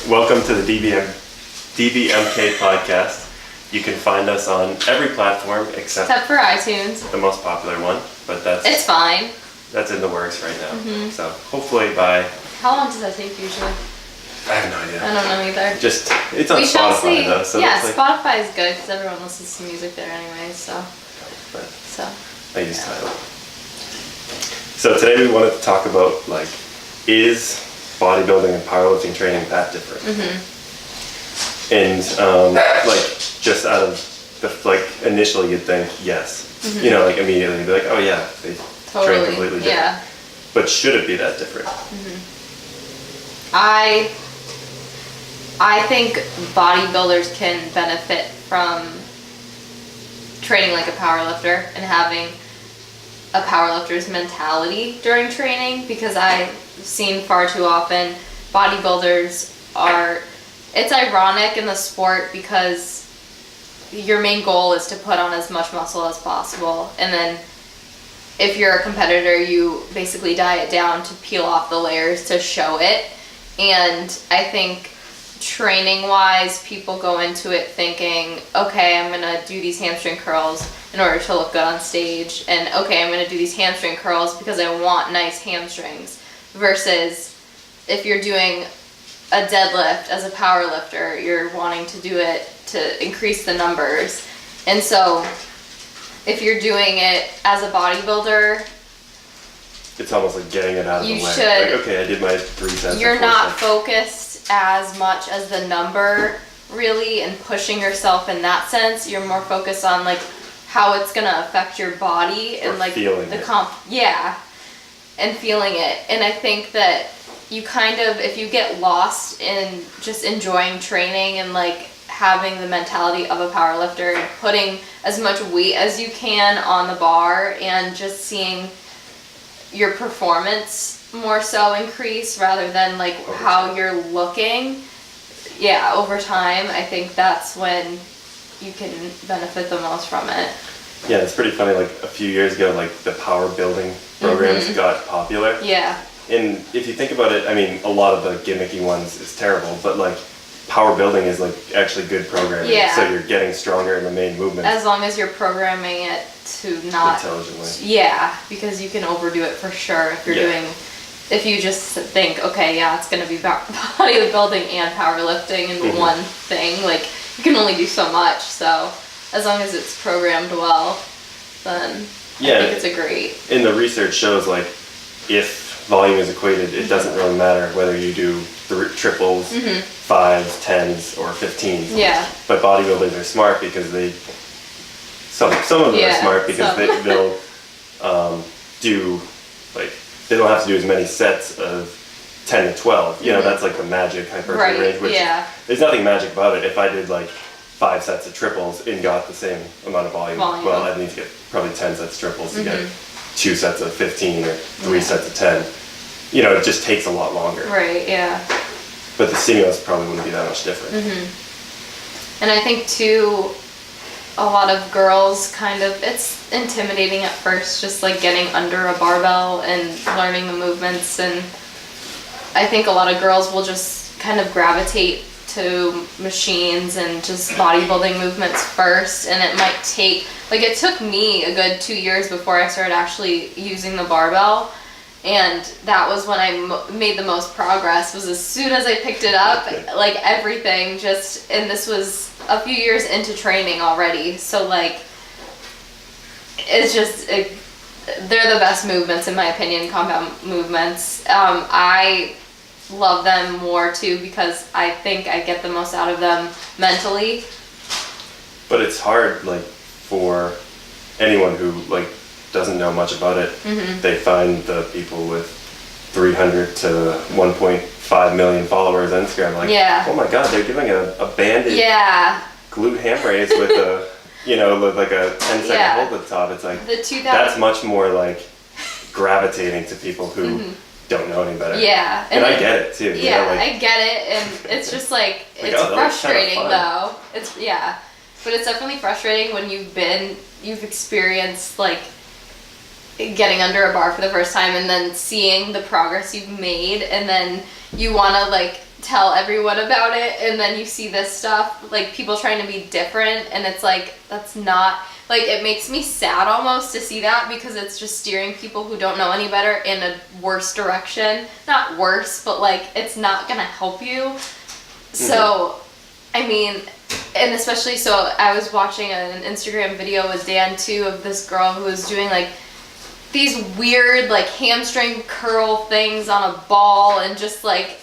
Welcome to the DBMK podcast. You can find us on every platform except for iTunes, the most popular one, but it's fine. That's in the works right now. So hopefully by... How long does that take usually? I have no idea. I don't know either. It's on Spotify though. So yeah, Spotify is good because everyone listens to music there anyway. So I use Tidal. So today we wanted to talk about is bodybuilding and powerlifting training that different? And just out of the initially you'd think yes. Immediately you'd be like, oh yeah, they train completely different. Yeah. But should it be that different? I think bodybuilders can benefit from training like a powerlifter and having a powerlifter's mentality during training, because I've seen far too often bodybuilders it's ironic in the sport because your main goal is to put on as much muscle as possible, and then if you're a competitor you basically diet down to peel off the layers to show it. And I think training wise people go into it thinking, okay, I'm gonna do these hamstring curls in order to look good on stage, and okay, I'm gonna do these hamstring curls because I want nice hamstrings, versus if you're doing a deadlift as a power lifter, you're wanting to do it to increase the numbers. And so if you're doing it as a bodybuilder, it's almost like getting it out of the way. You should. Okay, I did my 3 sets. You're not focused as much as the number, really, and pushing yourself in that sense. You're more focused on how it's gonna affect your body and feeling the it. And feeling it. And I think that you if you get lost in just enjoying training and having the mentality of a powerlifter and putting as much weight as you can on the bar and just seeing your performance more so increase rather than how you're looking over time, I think that's when you can benefit the most from it. Yeah, it's pretty funny, a few years ago the power building programs got popular. Yeah. And if you think about it, a lot of the gimmicky ones is terrible, but power building is actually good programming. Yeah. So you're getting stronger in the main movements. As long as you're programming it to not intelligently. Yeah, because you can overdo it for sure if you're if you just think, okay, it's gonna be bodybuilding and powerlifting in one thing, you can only do so much. So as long as it's programmed well, then I think it's a great. And the research shows if volume is equated, it doesn't really matter whether you do triples, 5s, 10s, or 15s. Yeah. But bodybuilders are smart because some of them are smart because they'll do they don't have to do as many sets of 10 to 12. That's the magic hypertrophy range. Which there's nothing magic about it. If I did 5 sets of triples and got the same amount of volume. Well, I'd need to get probably 10 sets of triples to get 2 sets of 15 or 3 sets of 10. It just takes a lot longer. Right, yeah. But the stimulus probably wouldn't be that much different. And I think too, a lot of girls it's intimidating at first, just getting under a barbell and learning the movements. And I think a lot of girls will just gravitate to machines and just bodybuilding movements first, and it might take it took me a good 2 years before I started actually using the barbell, and that was when I made the most progress. Was as soon as I picked it up, everything just, and this was a few years into training already, so it's just they're the best movements in my opinion, compound movements. I love them more too because I think I get the most out of them mentally. But it's hard for anyone who doesn't know much about it. They find the people with 300 to 1.5 million followers on Instagram oh my god, they're giving a banded glute ham raise with a with a 10-second hold at the top. It's that's much more gravitating to people who don't know any better. Yeah. And I get it too. I get it, and it's just it's frustrating though. But it's definitely frustrating when you've experienced getting under a bar for the first time and then seeing the progress you've made, and then you want to tell everyone about it, and then you see this stuff, like people trying to be different, and it's like, that's not, like, it makes me sad almost to see that, because it's just steering people who don't know any better in a worse direction. Not worse, but like, it's not gonna help you. So, I mean, and especially, so I was watching an Instagram video with Dan too, of this girl who was doing like these weird like hamstring curl things on a ball, and just like,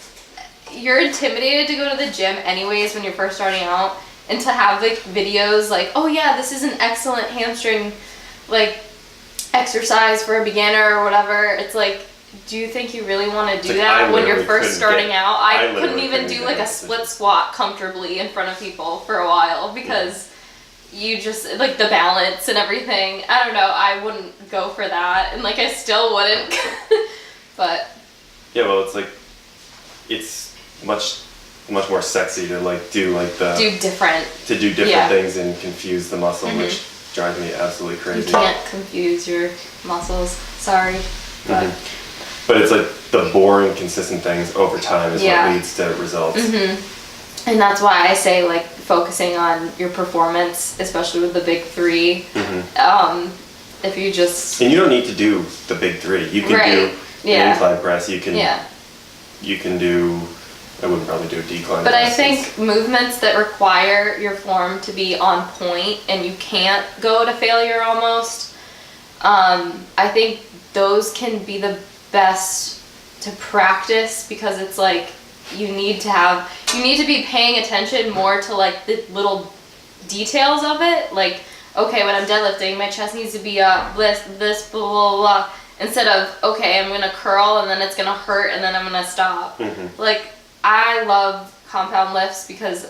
you're intimidated to go to the gym anyways when you're first starting out, and to have like videos like, oh yeah, this is an excellent hamstring like exercise for a beginner or whatever. It's like, do you think you really want to do that when you're first starting out? I couldn't even do like a split squat comfortably in front of people for a while, because you just, like, the balance and everything. I don't know, I wouldn't go for that, and like I still wouldn't. But yeah, well, it's like, it's much more sexy to like do different things and confuse the muscle, which drives me absolutely crazy. You can't confuse your muscles, sorry. But but it's like the boring, consistent things over time is what leads to results. And that's why I say, like, focusing on your performance, especially with the big three. If you just, and you don't need to do the big three. You can do an incline press. You can do. I wouldn't probably do a decline. But I think movements that require your form to be on point and you can't go to failure almost, I think those can be the best to practice, because it's like, you need to be paying attention more to like the little details of it. Like, okay, when I'm deadlifting, my chest needs to be up, this, blah, blah, blah, instead of, okay, I'm gonna curl and then it's gonna hurt and then I'm gonna stop. Like, I love compound lifts because,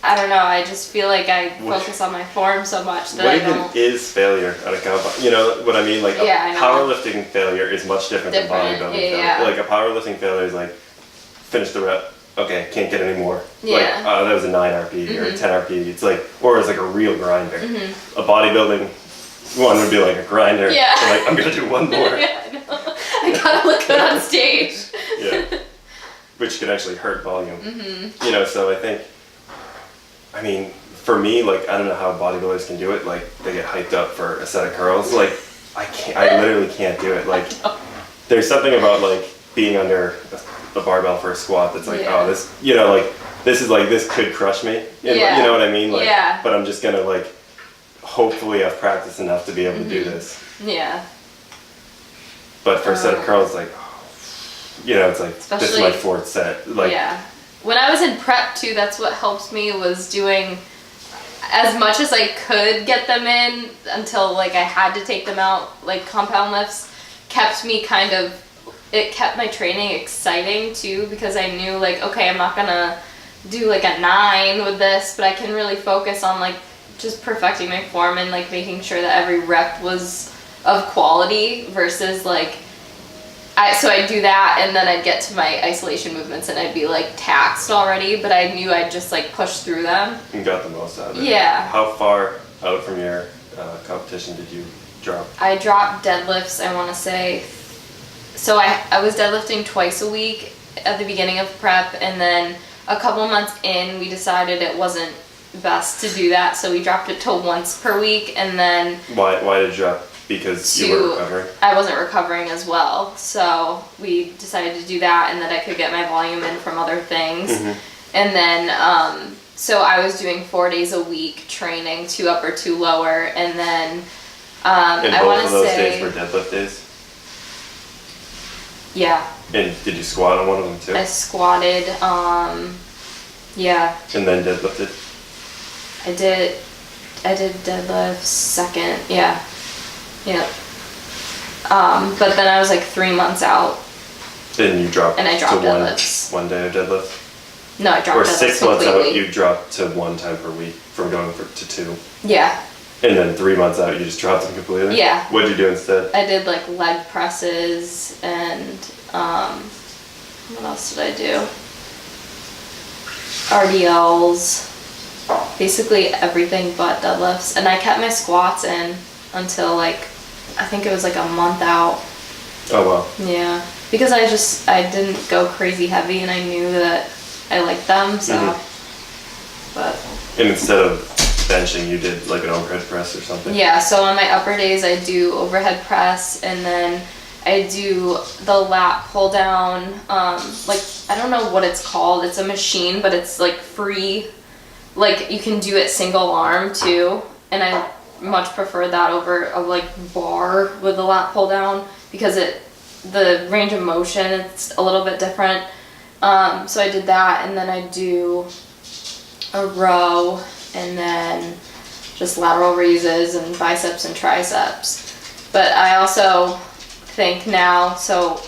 I don't know, I just feel like I focus on my form so much that I don't. What even is failure at a compound? You know what I mean? Like, a powerlifting failure is much different than bodybuilding failure. Like, a powerlifting failure is like, finish the rep, okay, can't get any more. Like, that was a 9 RP or a 10 RP. It's like, or it's like a real grinder. A bodybuilding one would be like a grinder. So like, I'm gonna do one more. I know. I gotta look good on stage. Which can actually hurt volume. You know, so I think, I mean, for me, like, I don't know how bodybuilders can do it. Like, they get hyped up for a set of curls. Like, I literally can't do it. Like, there's something about like being under the barbell for a squat that's like, oh, this, you know, like, this could crush me. You know what I mean? Like, but I'm just gonna like, hopefully I've practiced enough to be able to do this. But for a set of curls, like, you know, it's like, this is my 4th set. Like, when I was in prep too, that's what helped me, was doing as much as I could get them in until like I had to take them out. Like, compound lifts kept me it kept my training exciting too, because I knew like, okay, I'm not gonna do like a 9 with this, but I can really focus on like just perfecting my form and like making sure that every rep was of quality, versus like, so I'd do that and then I'd get to my isolation movements and I'd be like taxed already, but I knew I'd just like push through them. You got the most out of it. How far out from your competition did you drop? I dropped deadlifts, I want to say, so I was deadlifting twice a week at the beginning of prep, and then a couple months in we decided it wasn't best to do that, so we dropped it to once per week. And then why did you drop? Because you were recovering? I wasn't recovering as well, so we decided to do that, and that I could get my volume in from other things. And then so I was doing 4 days a week training, 2 upper, 2 lower, and then and I want to say both of those days were deadlift days? And did you squat on one of them too? I squatted, And then deadlifted? I did deadlift second, but then I was like 3 months out. Then you dropped and I dropped deadlifts. One day of deadlift? No, I dropped or deadlifts 6 months completely. out, you dropped to 1 time per week from going to 2. And then 3 months out, you just dropped them completely? What'd you do instead? I did like leg presses and what else did I do? RDLs, basically everything but deadlifts. And I kept my squats in until like, I think it was like a month out. Oh wow. because I didn't go crazy heavy, and I knew that I liked them, so, but. And instead of benching, you did like an overhead press or something? Yeah, so on my upper days, I do overhead press, and then I do the lat pull down, like, I don't know what it's called, it's a machine, but it's like free, like you can do it single arm too, and I much prefer that over a like bar with the lat pull down, because the range of motion, it's a little bit different. So I did that, and then I do a row, and then just lateral raises and biceps and triceps. But I also think now, so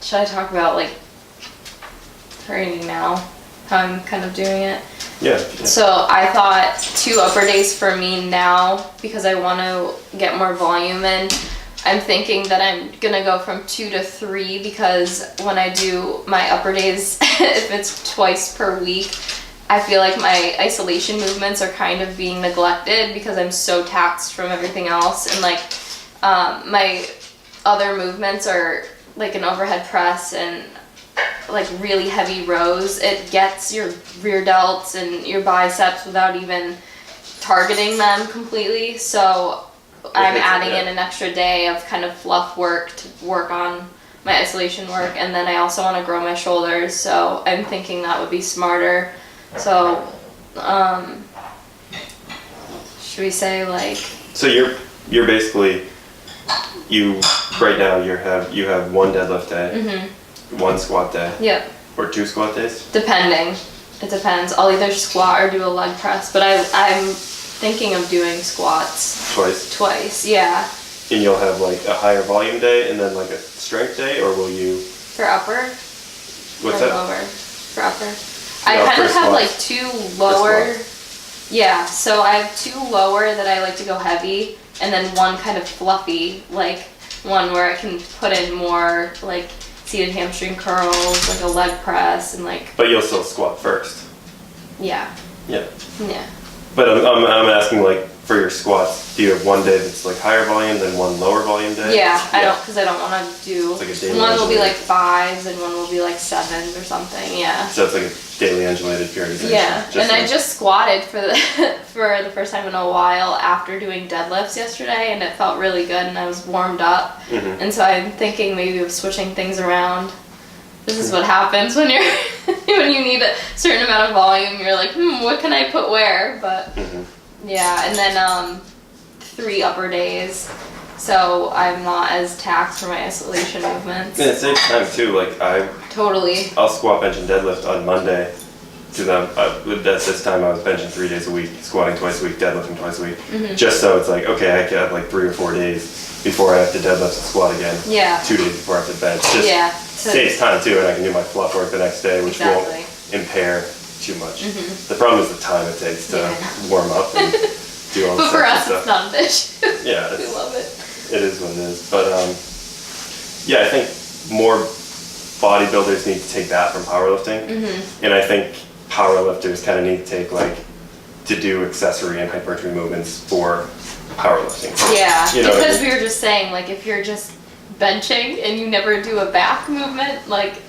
should I talk about like training now, how I'm kind of doing it? Yeah. So I thought 2 upper days for me now, because I want to get more volume in. I'm thinking that I'm gonna go from 2 to 3, because when I do my upper days, if it's twice per week, I feel like my isolation movements are kind of being neglected because I'm so taxed from everything else, and like my other movements are like an overhead press and like really heavy rows. It gets your rear delts and your biceps without even targeting them completely, so I'm adding in an extra day of kind of fluff work to work on my isolation work, and then I also want to grow my shoulders, so I'm thinking that would be smarter. So, should we say like? So you're basically, right now you have 1 deadlift day, 1 squat day. Yep. Or 2 squat days. Depending, it depends. I'll either squat or do a leg press, but I'm thinking of doing squats. Twice, yeah. And you'll have like a higher volume day and then like a strength day, or will you? For upper? What's that? Lower. For upper. I kind of have like 2 lower. Yeah, so I have 2 lower that I like to go heavy, and then 1 kind of fluffy, like one where I can put in more like seated hamstring curls, like a leg press, and like. But you'll still squat first. Yeah. Yeah. Yeah. But I'm asking, like, for your squats, do you have 1 day that's like higher volume than 1 lower volume day? Yeah, I don't, because I don't want to do. It's like a daily 1 will be like 5s and 1 will be like 7s or something. Yeah. So it's like a daily undulated periodization. Yeah, and I just squatted for the for the first time in a while after doing deadlifts yesterday, and it felt really good, and I was warmed up, and so I'm thinking maybe of switching things around. This is what happens when you're when you need a certain amount of volume. You're like, what can I put where? But yeah, and then 3 upper days, so I'm not as taxed for my isolation movements. And it saves time too. Like I'll squat, bench, and deadlift on Monday. Because at this time I was benching 3 days a week, squatting twice a week, deadlifting twice a week. Just so it's like, okay, I can have like 3 or 4 days before I have to deadlift and squat again. Yeah. 2 days before I have to bench. Just saves time too, and I can do my fluff work the next day, which won't impair too much. The problem is the time it takes to warm up and do all the stuff. But for us, it's not an issue. Yeah. We love it. It is what it is. But yeah, I think more bodybuilders need to take that from powerlifting. And I think powerlifters kind of need to take to do accessory and hypertrophy movements for powerlifting. Yeah, you know because we were just saying, like, if you're just benching and you never do a back movement, like,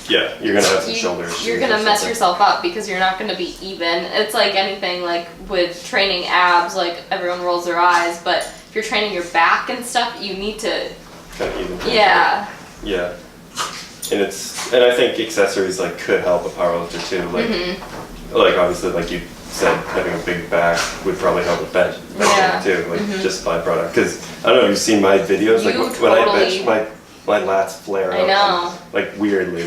yeah, you're gonna have some shoulders. You're gonna mess yourself up because you're not gonna be even. It's like anything, like with training abs, like everyone rolls their eyes, but if you're training your back and stuff, you need to kind of even. Yeah. Yeah. And I think accessories could help a powerlifter too. Like obviously, like you said, having a big back would probably help with benching too. Just byproduct. Because I don't know if you've seen my videos. When I bench, my lats flare up. I know. Weirdly,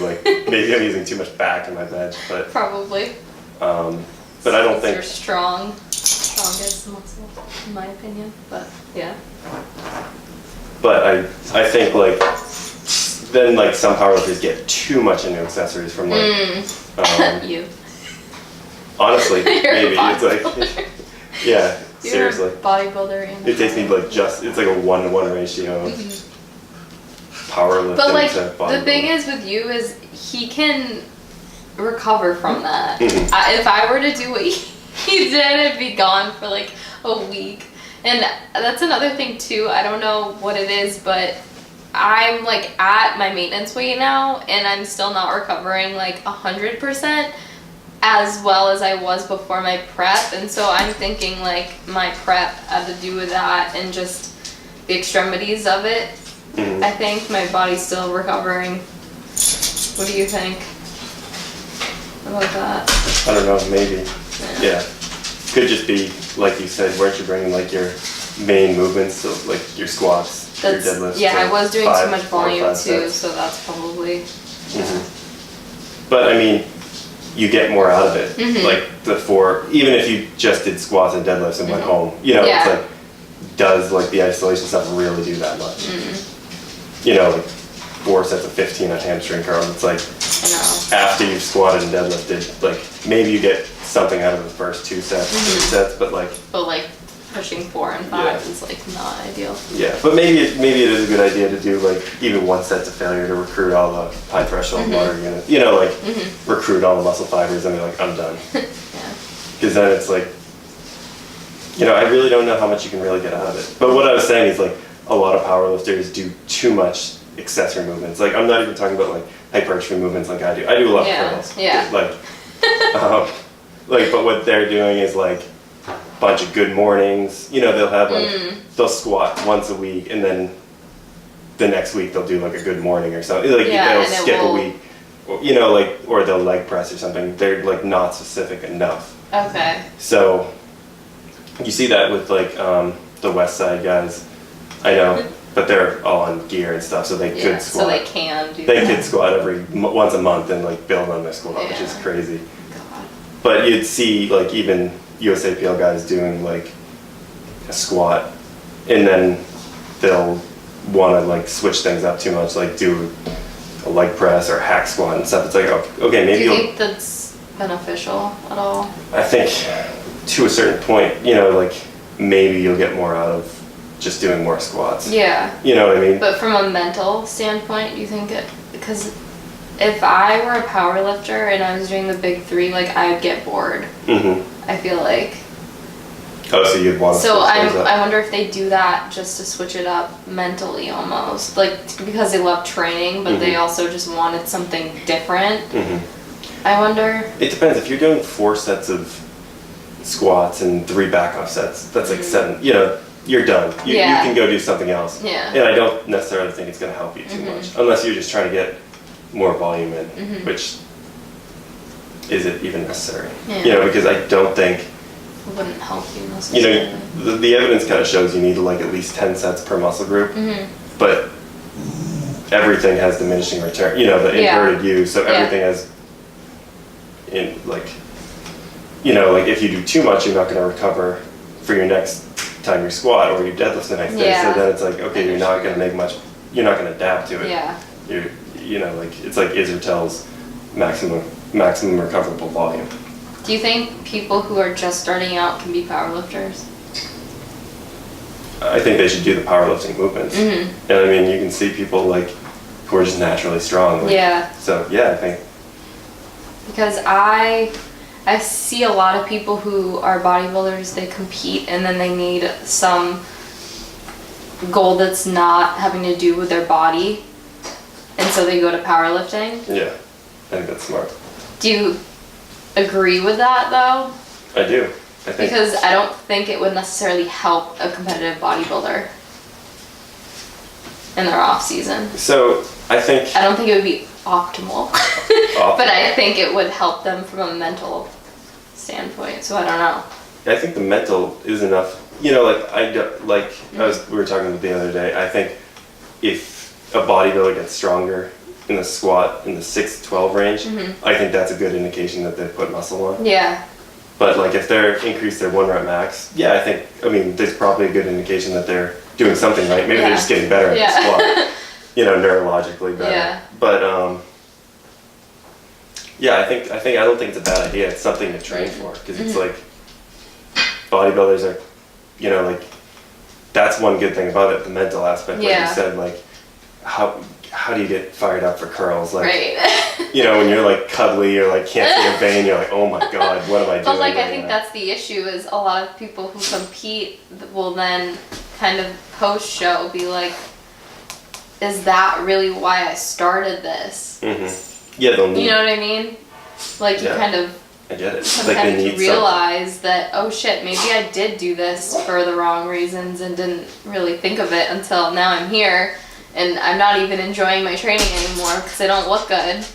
maybe I'm using too much back in my bench, but probably. But I don't think you're strongest muscle, in my opinion. But yeah. But I think then some powerlifters get too much into accessories from you. Honestly, maybe it's yeah, You're seriously. A bodybuilder. And it takes me it's like a 1-to-1 ratio of powerlifting to bodybuilding. The thing is with you is he can recover from that. If I were to do what he did, I'd be gone for a week. And that's another thing too. I don't know what it is, but I'm like at my maintenance weight now, and I'm still not recovering like 100% as well as I was before my prep. And so I'm thinking like my prep had to do with that and just the extremities of it. I think my body's still recovering. What do you think about that? I don't know, maybe. Yeah. Could just be, like you said, weren't you bringing like your main movements, so like your squats, your deadlifts? Yeah, I was doing too much volume too, so that's probably. But I mean, you get more out of it. Like even if you just did squats and deadlifts and went home, you know, it's like, does like the isolation stuff really do that much? You know, like 4 sets of 15 on hamstring curls. It's like, after you've squatted and deadlifted, like maybe you get something out of the first 2 sets, 3 sets, but like pushing 4 and 5 is like not ideal. Yeah, but maybe it is a good idea to do like even 1 set to failure to recruit all the high threshold water units. You know, like recruit all the muscle fibers and be like, I'm done. Because then it's like, you know, I really don't know how much you can really get out of it. But what I was saying is like a lot of powerlifters do too much accessory movements. Like I'm not even talking about like hypertrophy movements like I do. I do a lot of curls. Like, but what they're doing is like a bunch of good mornings. You know, they'll have like they'll squat once a week, and then the next week they'll do like a good morning or something. Like they'll skip a week, you know, like, or they'll leg press or something. They're like not specific enough. Okay. So you see that with like the West Side guys. I know. But they're all on gear and stuff, so they could squat. So they can do They could squat once a month and like build on their squat, which is crazy. God. But you'd see like even USAPL guys doing like a squat, and then they'll want to like switch things up too much, like do a leg press or hack squat and stuff. It's like, okay, maybe. Do you think that's beneficial at all? I think to a certain point, you know, like maybe you'll get more out of just doing more squats. Yeah. You know what I mean? But from a mental standpoint, do you think it, because if I were a power lifter and I was doing the big 3, like I would get bored. I feel like. Oh, so you'd want to So I wonder if they do that just to switch it up mentally almost. Like because they love training, but they also just wanted something different. I wonder. It depends. If you're doing 4 sets of squats and 3 back off sets, that's like 7, you know, you're done. You can go do something else. And I don't necessarily think it's going to help you too much, unless you're just trying to get more volume in, which is it even necessary? You know, because I don't think it wouldn't help you necessarily. You know, the evidence kind of shows you need like at least 10 sets per muscle group, but everything has diminishing return. You know, the inverted U, so everything has in like, you know, like if you do too much, you're not going to recover for your next time you squat or you deadlift the next day. So then it's like, okay, you're not going to make much. You're not going to adapt to it. You know, like it's like Isertel's maximum recoverable volume. Do you think people who are just starting out can be powerlifters? I think they should do the powerlifting movements. And I mean, you can see people like who are just naturally strong. Like, so yeah, I think. Because I see a lot of people who are bodybuilders, they compete and then they need some goal that's not having to do with their body. And so they go to powerlifting. Yeah, I think that's smart. Do you agree with that though? I do. I think. Because I don't think it would necessarily help a competitive bodybuilder in their off season. So I don't think it would be optimal. But I think it would help them from a mental standpoint. So I don't know. I think the mental is enough. You know, like we were talking about the other day. I think if a bodybuilder gets stronger in the squat in the 6 to 12 range, I think that's a good indication that they've put muscle on. Yeah. But like if they're increase their 1 rep max, I mean there's probably a good indication that they're doing something right. Maybe they're just getting better at the squat. You know, neurologically better. Yeah. But I don't think it's a bad idea. It's something to train for, because it's like bodybuilders are, you know, like that's one good thing about it, the mental aspect. Like you said, like how do you get fired up for curls? Like, you know, when you're like cuddly or like can't see a vein, you're like, oh my god, what am I doing? But like I think that's the issue, is a lot of people who compete will then kind of post show be like, is that really why I started this? Yeah, they'll need. You know what I mean? Like you kind of. I get it. Sometimes Like they need realize that, oh shit, maybe I did do this for the wrong reasons and didn't really think of it until now I'm here and I'm not even enjoying my training anymore because I don't look good.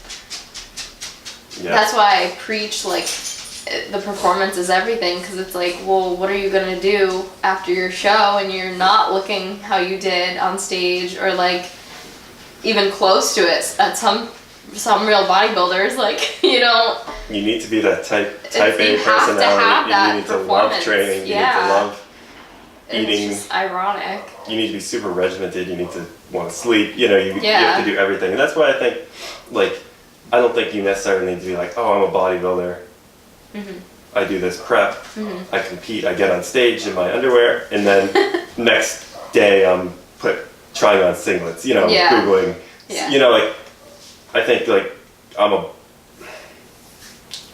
Yeah. That's why I preach like the performance is everything, because it's like, well, what are you gonna do after your show and you're not looking how you did on stage or like even close to it at some real bodybuilders, like you don't. You need to be that type A personality. You need to love training. You need to love eating. It's just ironic. You need to be super regimented. You need to want to sleep. You know, you have to do everything, and that's why I think, like, I don't think you necessarily need to be like, oh, I'm a bodybuilder. I do this prep. I compete. I get on stage in my underwear, and then next day I'm trying on singlets. You know, googling. Yeah. You know, like. I think like I'm a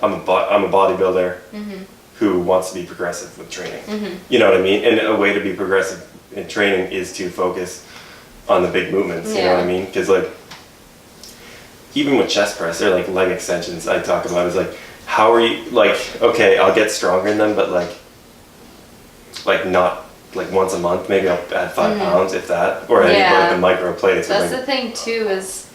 bodybuilder who wants to be progressive with training. You know what I mean? And a way to be progressive in training is to focus on the big movements. You know what I mean? Because like even with chest press or like leg extensions, I talk about is like how are you like okay, I'll get stronger in them, but like not like once a month. Maybe I'll add 5 pounds if that, or like the micro plates. That's the thing too is.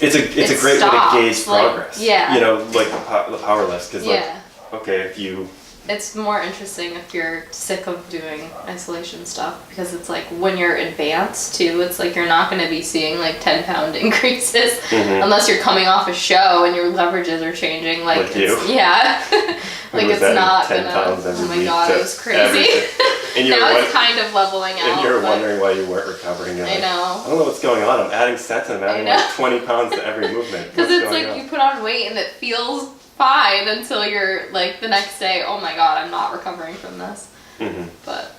It's a great way to gauge progress. You know, like the power lifts, because like, okay, if you. It's more interesting if you're sick of doing isolation stuff, because it's like when you're advanced too, it's like you're not going to be seeing like 10-pound increases unless you're coming off a show and your leverages are changing. Like you. Like it's not gonna. Oh my god, it was crazy. And now it's kind of leveling out. And you're wondering why you weren't recovering. You're like, I know. I don't know what's going on. I'm adding sets and I'm adding like 20 pounds to every movement. Because it's like you put on weight and it feels fine until you're like the next day, oh my god, I'm not recovering from this. But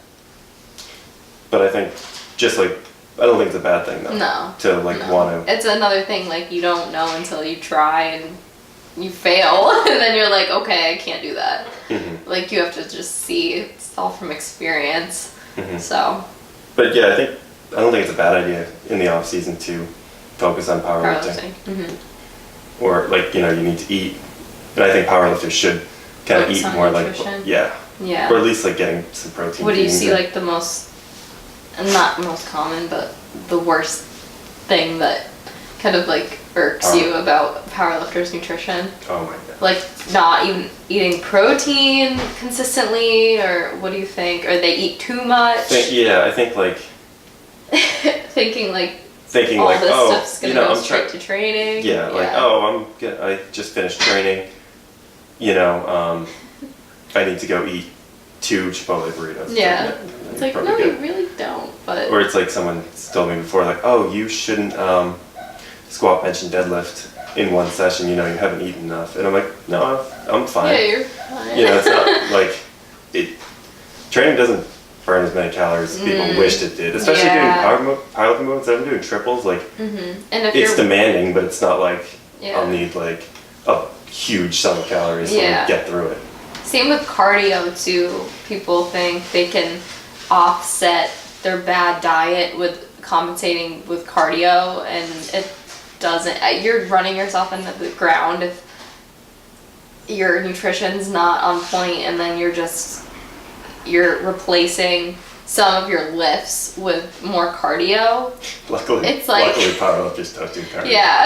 I think just like, I don't think it's a bad thing though. No. To like want to. It's another thing, like you don't know until you try and you fail and then you're like, okay, I can't do that. Like you have to just see, it's all from experience. So. But yeah, I don't think it's a bad idea in the off season to focus on powerlifting. Or like, you know, you need to eat. And I think powerlifters should kind of eat more nutrition. Like, or at least like getting some protein. What do you see like the most, not most common, but the worst thing that kind of like irks you about powerlifters' nutrition? Oh my god. Like not even eating protein consistently, or what do you think? Or they eat too much? I think like thinking like all this oh, stuff's gonna go straight to training. I just finished training. You know, I need to go eat 2 Chipotle burritos. It's like no, you really don't. But or it's like someone told me before, like, oh, you shouldn't squat, bench, and deadlift in one session. You know, you haven't eaten enough. And I'm like, no, I'm fine. Yeah, you're fine. You know, it's not like training doesn't burn as many calories as people wished it did. Especially doing powerlifting movements. I'm doing triples. Like, and if it's demanding, but it's not like I'll need like a huge sum of calories to get through it. Same with cardio too. People think they can offset their bad diet with compensating with cardio, and it doesn't. You're running yourself into the ground if your nutrition's not on point, and then you're replacing some of your lifts with more cardio. Luckily, it's like powerlifters don't do cardio. Yeah,